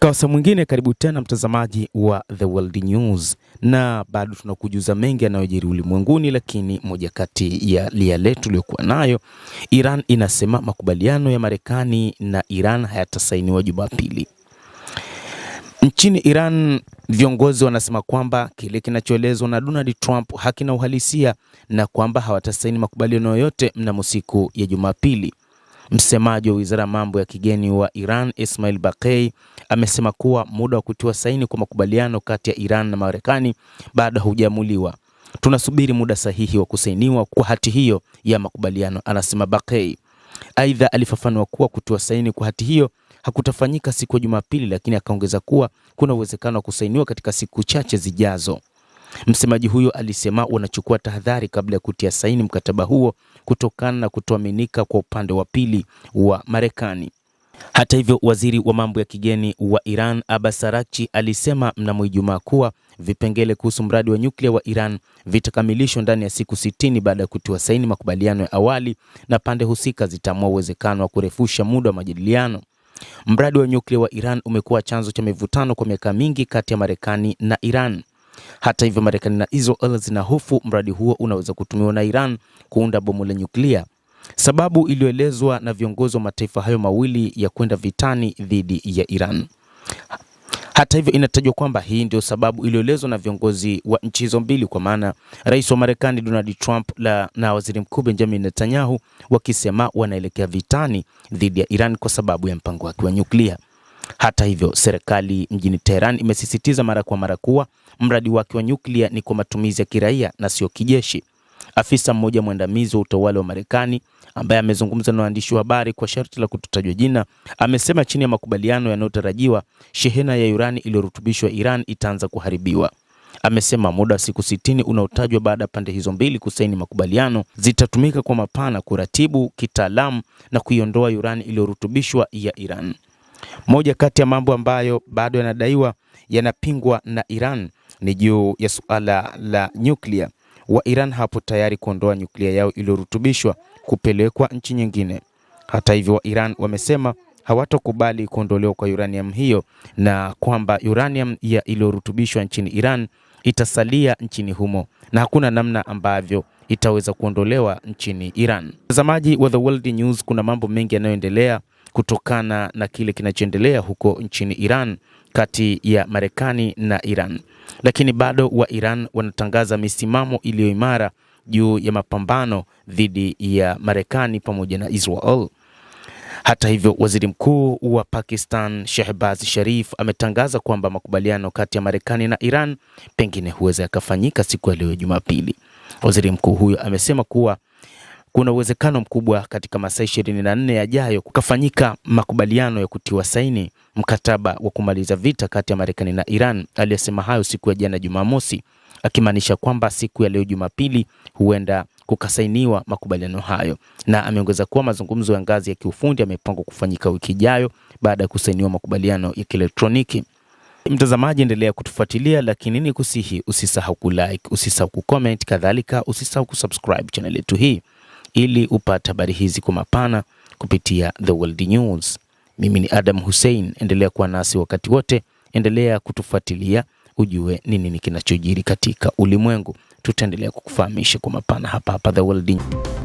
Katika wasaa mwingine, karibu tena mtazamaji wa The World News, na bado tunakujuza mengi yanayojiri ulimwenguni, lakini moja kati ya yale tuliyokuwa nayo, Iran inasema makubaliano ya Marekani na Iran hayatasainiwa Jumapili. Nchini Iran, viongozi wanasema kwamba kile kinachoelezwa na Donald Trump hakina uhalisia na kwamba hawatasaini makubaliano yoyote mnamo siku ya Jumapili. Msemaji wa Wizara ya Mambo ya Kigeni wa Iran, Ismail Baqei, amesema kuwa muda wa kutia saini kwa makubaliano kati ya Iran na Marekani bado haujamuliwa. Tunasubiri muda sahihi wa kusainiwa kwa hati hiyo ya makubaliano, anasema Baqei. Aidha, alifafanua kuwa kutia saini kwa hati hiyo hakutafanyika siku ya Jumapili, lakini akaongeza kuwa kuna uwezekano wa kusainiwa katika siku chache zijazo. Msemaji huyo alisema wanachukua tahadhari kabla ya kutia saini mkataba huo kutokana na kutoaminika kwa upande wa pili wa Marekani. Hata hivyo, waziri wa mambo ya kigeni wa Iran, Abbas Araghchi, alisema mnamo Ijumaa kuwa vipengele kuhusu mradi wa nyuklia wa Iran vitakamilishwa ndani ya siku 60 baada ya kutia saini makubaliano ya awali, na pande husika zitaamua uwezekano wa kurefusha muda wa majadiliano. Mradi wa nyuklia wa Iran umekuwa chanzo cha mivutano kwa miaka mingi kati ya Marekani na Iran. Hata hivyo, Marekani na Israel zinahofu mradi huo unaweza kutumiwa na Iran kuunda bomu la nyuklia, sababu iliyoelezwa na viongozi wa mataifa hayo mawili ya kwenda vitani dhidi ya Iran. Hata hivyo, inatajwa kwamba hii ndio sababu iliyoelezwa na viongozi wa nchi hizo mbili, kwa maana Rais wa Marekani Donald Trump na Waziri Mkuu Benjamin Netanyahu wakisema wanaelekea vitani dhidi ya Iran kwa sababu ya mpango wake wa nyuklia. Hata hivyo, serikali mjini Tehran imesisitiza mara kwa mara kuwa mradi wake wa nyuklia ni kwa matumizi ya kiraia na sio kijeshi. Afisa mmoja mwandamizi wa utawala wa Marekani ambaye amezungumza na waandishi wa habari kwa sharti la kutotajwa jina, amesema chini ya makubaliano yanayotarajiwa, shehena ya urani iliyorutubishwa Iran itaanza kuharibiwa. Amesema muda wa siku 60 unaotajwa baada ya pande hizo mbili kusaini makubaliano zitatumika kwa mapana kuratibu kitaalamu na kuiondoa urani iliyorutubishwa ya Iran. Moja kati ya mambo ambayo bado yanadaiwa yanapingwa na Iran ni juu ya suala la nyuklia. Wa Iran hapo tayari kuondoa nyuklia yao iliyorutubishwa kupelekwa nchi nyingine. Hata hivyo, wa Iran wamesema hawatokubali kuondolewa kwa uranium hiyo na kwamba uranium ya iliyorutubishwa nchini Iran itasalia nchini humo na hakuna namna ambavyo itaweza kuondolewa nchini Iran. Mtazamaji wa The World News, kuna mambo mengi yanayoendelea kutokana na kile kinachoendelea huko nchini Iran kati ya Marekani na Iran. Lakini bado wa Iran wanatangaza misimamo iliyo imara juu ya mapambano dhidi ya Marekani pamoja na Israel. Hata hivyo, waziri mkuu wa Pakistan Shehbaz Sharif ametangaza kwamba makubaliano kati ya Marekani na Iran pengine huweza yakafanyika siku ya leo Jumapili. Waziri mkuu huyo amesema kuwa kuna uwezekano mkubwa katika masaa 24 yajayo kukafanyika makubaliano ya kutiwa saini mkataba wa kumaliza vita kati ya Marekani na Iran. Aliyesema hayo siku ya jana Jumamosi, akimaanisha kwamba siku ya leo Jumapili huenda kukasainiwa makubaliano hayo, na ameongeza kuwa mazungumzo ya ngazi ya kiufundi yamepangwa kufanyika wiki ijayo baada ya kusainiwa makubaliano ya kielektroniki. Mtazamaji, endelea kutufuatilia, lakini ni kusihi usisahau kulike, usisahau kucomment, kadhalika usisahau kusubscribe channel yetu hii ili upate habari hizi kwa mapana kupitia The World News. Mimi ni Adam Hussein, endelea kuwa nasi wakati wote, endelea kutufuatilia ujue nini kinachojiri katika ulimwengu. Tutaendelea kukufahamisha kwa mapana hapa The World News.